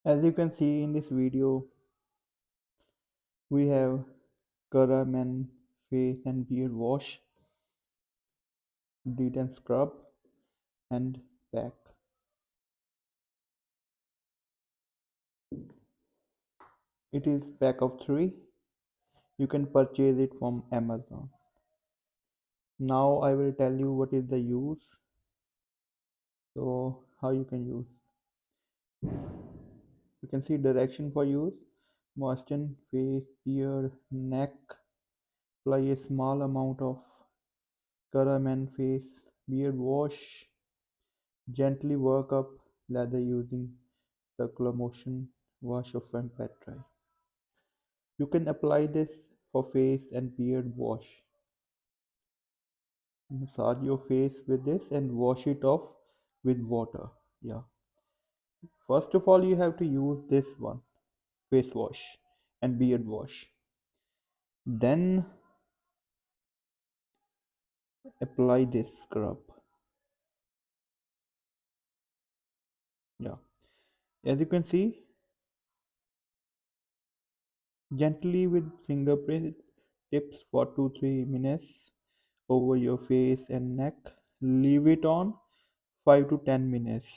As you can see in this video, we have Qraa Men Face and Beard Wash, De-Tan Scrub and Pack. It is pack of 3. You can purchase it from Amazon. Now I will tell you what is the use. So how you can use. You can see direction for use. Moisten face, ear, neck. Apply a small amount of Qraa Men Face Beard Wash. Gently work up lather using circular motion. Wash off and pat dry. You can apply this for face and beard wash. Massage your face with this and wash it off with water. Yeah. First of all, you have to use this one, face wash and beard wash. Then apply this scrub. Yeah. As you can see, gently with fingerprint tips for 2-3 minutes over your face and neck. Leave it on 5 to 10 minutes.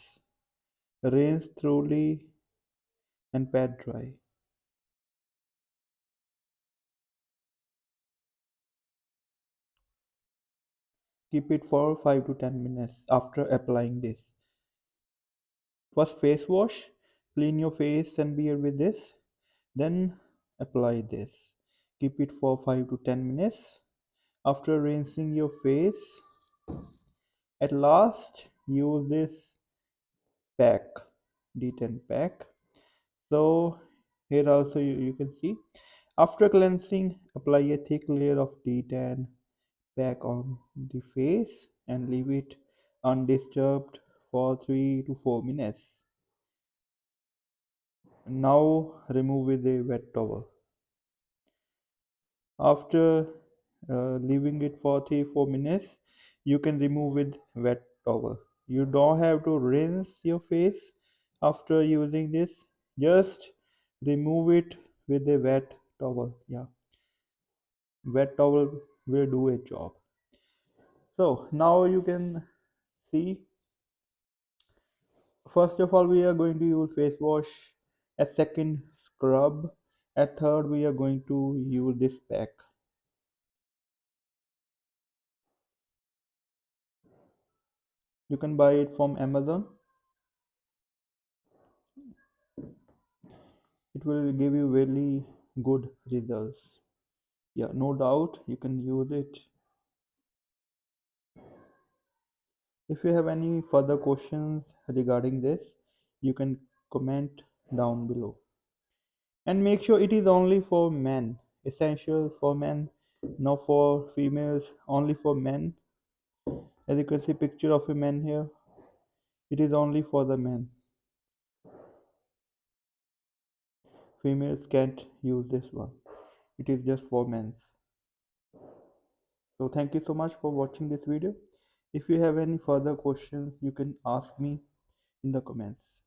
Rinse thoroughly and pat dry. Keep it for 5 to 10 minutes after applying this. First face wash, clean your face and beard with this, then apply this. Keep it for 5 to 10 minutes. After rinsing your face, at last use this pack, De-Tan Pack. So here also you can see, after cleansing, apply a thick layer of De-Tan Pack on the face and leave it undisturbed for 3 to 4 minutes. Now remove with a wet towel. After leaving it for 3-4 minutes, you can remove with wet towel. You don't have to rinse your face after using this. Just remove it with a wet towel. Yeah, wet towel will do a job. So now you can see, first of all we are going to use face wash, at second scrub, at third we are going to use this pack. You can buy it from Amazon. It will give you really good results. Yeah, no doubt you can use it. If you have any further questions regarding this, you can comment down below. And make sure it is only for men, essential for men, not for females, only for men. As you can see picture of a man here, it is only for the men. Females can't use this one, it is just for men. So thank you so much for watching this video. If you have any further questions, you can ask me in the comments.